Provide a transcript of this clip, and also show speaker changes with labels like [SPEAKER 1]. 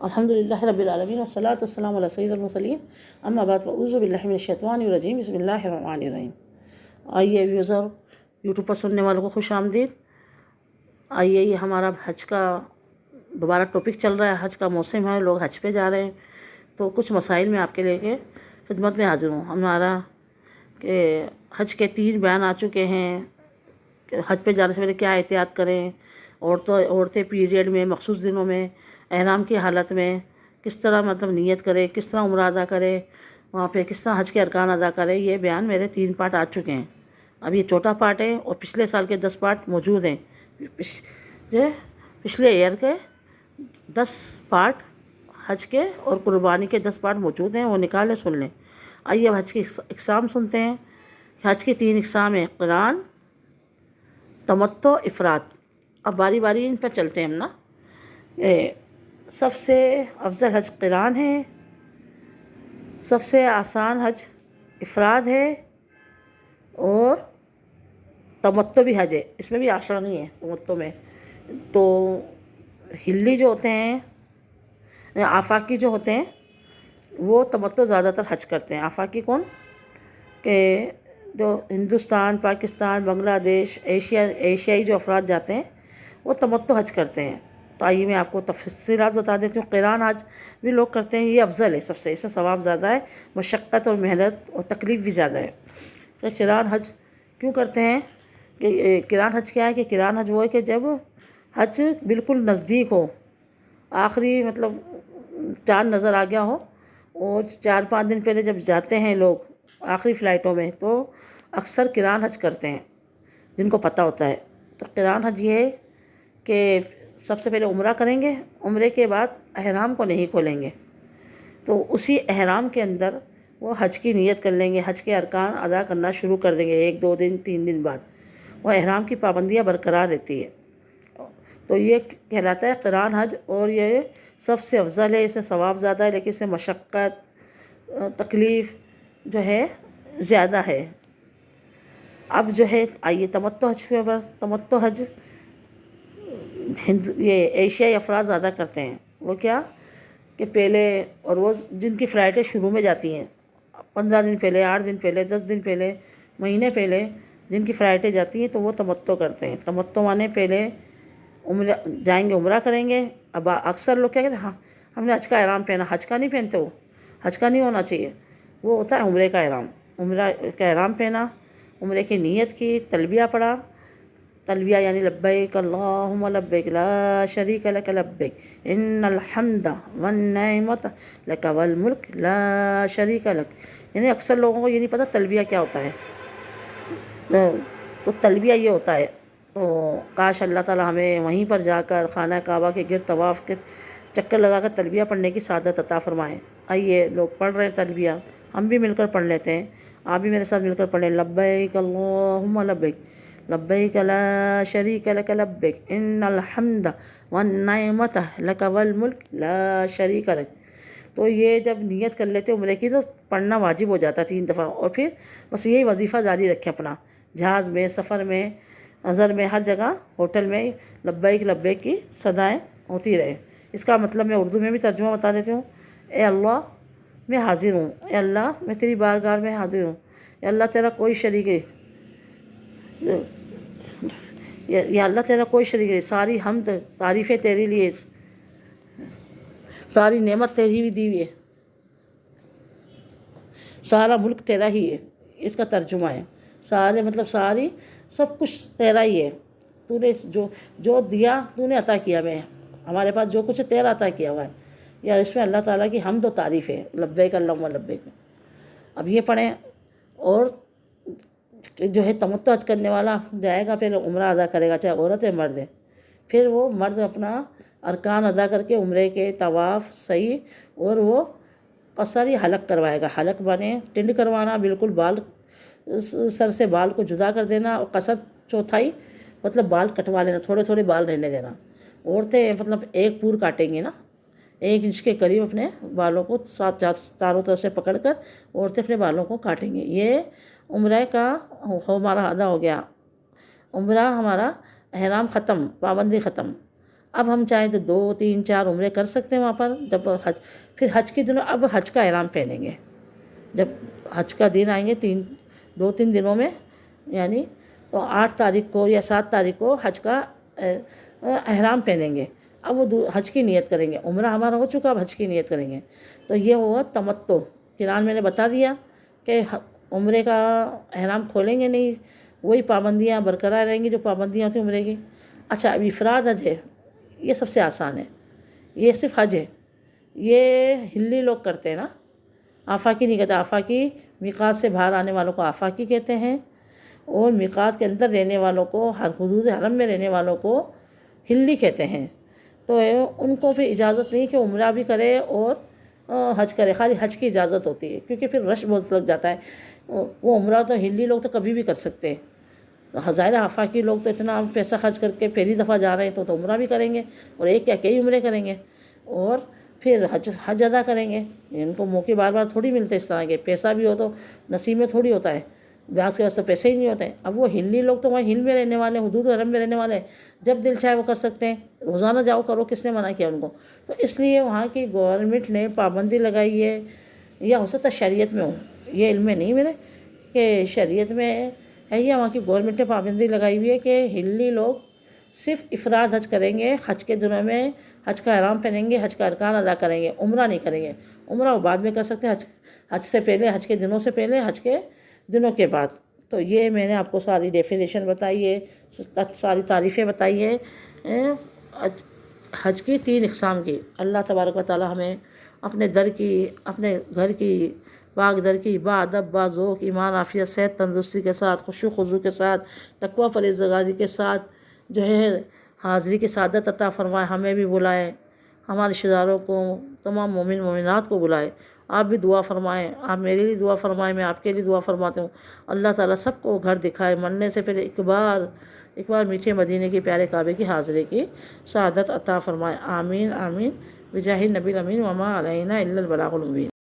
[SPEAKER 1] الحمدللہ رب العالمین والصلاۃ والسلام علی سید المرسلین اما بعد فاعوذ باللہ من الشیطان الرجیم بسم اللہ الرحمن الرحیم۔ آئیے ویوزر یوٹیوب پر سننے والوں کو خوش آمدید۔ آئیے یہ ہمارا حج کا دوبارہ ٹاپک چل رہا ہے، حج کا موسم ہے، لوگ حج پہ جا رہے ہیں، تو کچھ مسائل میں آپ کے لے کے خدمت میں حاضر ہوں۔ ہمارا کہ حج کے 3 بیان آ چکے ہیں کہ حج پہ جانے سے پہلے کیا احتیاط کریں، عورتیں پیریڈ میں، مخصوص دنوں میں، احرام کی حالت میں کس طرح مطلب نیت کرے، کس طرح عمرہ ادا کرے، وہاں پہ کس طرح حج کے ارکان ادا کرے۔ یہ بیان میرے 3 پارٹ آ چکے ہیں، اب یہ چوتھا پارٹ ہے، اور پچھلے سال کے 10 پارٹ موجود ہیں۔ پچھلے ایئر کے 10 پارٹ حج کے اور قربانی کے 10 پارٹ موجود ہیں، وہ نکالیں سن لیں۔ آئیے اب حج کی اقسام سنتے ہیں۔ حج کی 3 اقسام ہیں، قران، تمتع، افراد۔ اب باری باری ان پر چلتے ہیں ہم نا۔ سب سے افضل حج قران ہے، سب سے آسان حج افراد ہے، اور تمتع بھی حج ہے، اس میں بھی آسانی ہے تمتع میں۔ تو ہلی جو ہوتے ہیں، آفاقی جو ہوتے ہیں، وہ تمتع زیادہ تر حج کرتے ہیں۔ آفاقی کون؟ کہ جو ہندوستان، پاکستان، بنگلہ دیش، ایشیائی جو افراد جاتے ہیں وہ تمتع حج کرتے ہیں۔ تو آئیے میں آپ کو تفصیلات بتا دیتی ہوں۔ قران حج بھی لوگ کرتے ہیں، یہ افضل ہے سب سے، اس میں ثواب زیادہ ہے، مشقت اور محنت اور تکلیف بھی زیادہ ہے۔ تو قران حج کیوں کرتے ہیں؟ کہ قران حج کیا ہے؟ کہ قران حج وہ ہے کہ جب حج بالکل نزدیک ہو، آخری مطلب چاند نظر آ گیا ہو، اور 4-5 دن پہلے جب جاتے ہیں لوگ آخری فلائٹوں میں، تو اکثر قران حج کرتے ہیں جن کو پتہ ہوتا ہے۔ تو قران حج یہ ہے کہ سب سے پہلے عمرہ کریں گے، عمرے کے بعد احرام کو نہیں کھولیں گے، تو اسی احرام کے اندر وہ حج کی نیت کر لیں گے، حج کے ارکان ادا کرنا شروع کر دیں گے 1-2 دن 3 دن بعد، وہ احرام کی پابندیاں برقرار رہتی ہے۔ تو یہ کہلاتا ہے قران حج، اور یہ سب سے افضل ہے، اس میں ثواب زیادہ ہے، لیکن اس میں مشقت، تکلیف جو ہے زیادہ ہے۔ اب جو ہے آئیے تمتع حج پہ۔ تمتع حج یہ ایشیائی افراد زیادہ کرتے ہیں۔ وہ کیا کہ پہلے، اور وہ جن کی فلائٹیں شروع میں جاتی ہیں 15 دن پہلے، 8 دن پہلے، 10 دن پہلے، مہینے پہلے جن کی فلائٹیں جاتی ہیں، تو وہ تمتع کرتے ہیں۔ تمتع مانے پہلے عمرہ جائیں گے، عمرہ کریں گے۔ اب اکثر لوگ کیا کہتے ہیں، ہاں ہم نے حج کا احرام پہنا، حج کا نہیں پہنتے، وہ حج کا نہیں ہونا چاہیے، وہ ہوتا ہے عمرے کا احرام۔ عمرہ کا احرام پہنا، عمرے کی نیت کی، تلبیہ پڑھا، تلبیہ یعنی لبیک اللہم لبیک لا شریک لک لبیک ان الحمد والنعمت لک والملک لا شریک لک۔ یعنی اکثر لوگوں کو یہ نہیں پتہ تلبیہ کیا ہوتا ہے، تو تلبیہ یہ ہوتا ہے۔ تو کاش اللہ تعالیٰ ہمیں وہیں پر جا کر خانہ کعبہ کے گرد طواف کے چکر لگا کر تلبیہ پڑھنے کی سعادت عطا فرمائیں۔ آئیے لوگ پڑھ رہے ہیں تلبیہ، ہم بھی مل کر پڑھ لیتے ہیں، آپ بھی میرے ساتھ مل کر پڑھ لیں۔ لبیک اللہم لبیک لبیک لا شریک لک لبیک ان الحمد والنعمت لک والملک لا شریک لک۔ تو یہ جب نیت کر لیتے عمرے کی، تو پڑھنا واجب ہو جاتا ہے 3 دفعہ، اور پھر بس یہی وظیفہ جاری رکھیں اپنا، جہاز میں، سفر میں، نظر میں، ہر جگہ، ہوٹل میں لبیک لبیک کی صدائیں ہوتی رہے۔ اس کا مطلب میں اردو میں بھی ترجمہ بتا دیتی ہوں۔ اے اللہ میں حاضر ہوں، اے اللہ میں تیری بارگاہ میں حاضر ہوں، اے اللہ تیرا کوئی شریک ہے، یا اللہ تیرا کوئی شریک ہے، ساری حمد تعریفیں تیرے لیے، ساری نعمت تیری بھی دی ہوئی ہے، سارا ملک تیرا ہی ہے، اس کا ترجمہ ہے۔ سارے مطلب ساری سب کچھ تیرا ہی ہے، تو نے جو دیا تو نے عطا کیا، میں ہمارے پاس جو کچھ ہے تیرا عطا کیا ہوا ہے، یا اس میں اللہ تعالیٰ کی حمد و تعریف ہے۔ لبیک اللہم لبیک۔ اب یہ پڑھیں۔ اور جو ہے تمتع حج کرنے والا جائے گا، پہلے عمرہ ادا کرے گا، چاہے عورت ہے مرد ہے، پھر وہ مرد اپنا ارکان ادا کر کے عمرے کے طواف، سعی، اور وہ قصر یا حلق کروائے گا۔ حلق بنے ٹنڈ کروانا، بالکل بال سر سے بال کو جدا کر دینا، اور قصر چوتھائی مطلب بال کٹوا لینا، تھوڑے تھوڑے بال رہنے دینا۔ عورتیں مطلب 1 پور کاٹیں گی نا، 1 انچ کے قریب اپنے بالوں کو چاروں طرف سے پکڑ کر عورتیں اپنے بالوں کو کاٹیں گی۔ یہ عمرہ کا ہمارا ادا ہو گیا، عمرہ ہمارا احرام ختم، پابندی ختم۔ اب ہم چاہیں تو 2 3 4 عمرے کر سکتے ہیں وہاں پر جب حج. پھر حج کے دنوں اب حج کا احرام پہنیں گے. جب حج کا دن آئیں گے 2 3 دنوں میں، یعنی تو 8 تاریخ کو یا 7 تاریخ کو حج کا احرام پہنیں گے. اب وہ حج کی نیت کریں گے. عمرہ ہمارا ہو چکا، اب حج کی نیت کریں گے. تو یہ ہوا تمتع. قران میں نے بتا دیا کہ عمرے کا احرام کھولیں گے نہیں، وہی پابندیاں برقرار رہیں گی جو پابندیاں ہوتی ہیں عمرے کی. اچھا، اب افراد حج ہے، یہ سب سے آسان ہے. یہ صرف حج ہے، یہ ہلی لوگ کرتے ہیں نا، آفاقی نہیں کہتے. آفاقی میقات سے باہر آنے والوں کو آفاقی کہتے ہیں، اور میقات کے اندر رہنے والوں کو، ہر حدود حرم میں رہنے والوں کو ہلی کہتے ہیں. تو ان کو پھر اجازت نہیں کہ عمرہ بھی کرے اور حج کرے، خالی حج کی اجازت ہوتی ہے، کیونکہ پھر رش بہت لگ جاتا ہے. وہ عمرہ تو ہلی لوگ تو کبھی بھی کر سکتے ہیں. ظاہر آفاقی لوگ تو اتنا پیسہ خرچ کر کے پہلی دفعہ جا رہے ہیں تو عمرہ بھی کریں گے، اور ایک یا کئی عمرے کریں گے، اور پھر حج ادا کریں گے. ان کو موقع بار بار تھوڑی ملتے اس طرح کے. پیسہ بھی ہو تو نصیب میں تھوڑی ہوتا ہے، بعض کے واسطے پیسے ہی نہیں ہوتے. اب وہ ہلی لوگ تو وہاں ہل میں رہنے والے، حدود حرم میں رہنے والے، جب دل چاہے وہ کر سکتے ہیں. روزانہ جاؤ کرو، کس نے منع کیا ان کو؟ تو اس لیے وہاں کی گورنمنٹ نے پابندی لگائی ہے، یا ہو سکتا ہے شریعت میں ہو، یہ علم میں نہیں میرے کہ شریعت میں ہے، یا وہاں کی گورنمنٹ نے پابندی لگائی ہوئی ہے کہ ہلی لوگ صرف افراد حج کریں گے. حج کے دنوں میں حج کا احرام پہنیں گے، حج کا ارکان ادا کریں گے، عمرہ نہیں کریں گے. عمرہ وہ بعد میں کر سکتے ہیں، حج سے پہلے، حج کے دنوں سے پہلے، حج کے دنوں کے بعد. تو یہ میں نے آپ کو ساری ڈیفینیشن بتائی ہے، ساری تعریفیں بتائی ہے حج کی 3 اقسام کی. اللہ تبارک و تعالی ہمیں اپنے در کی، اپنے گھر کی، پاک در کی، با ادب، با ذوق، ایمان، عافیت، صحت، تندرستی کے ساتھ، خشوع خضوع کے ساتھ، تقویٰ پرہیزگاری کے ساتھ جو ہے حاضری کی سعادت عطا فرمائے. ہمیں بھی بلائے، ہمارے رشتہ داروں کو، تمام مومن مومنات کو بلائے. آپ بھی دعا فرمائیں، آپ میرے لیے دعا فرمائیں، میں آپ کے لیے دعا فرماتا ہوں. اللہ تعالیٰ سب کو گھر دکھائے، مرنے سے پہلے ایک بار میٹھے مدینے کے پیارے کعبے کی حاضری کی سعادت عطا فرمائے. آمین آمین بجاہ النبی الامین وما علینا الا البلاغ المبین.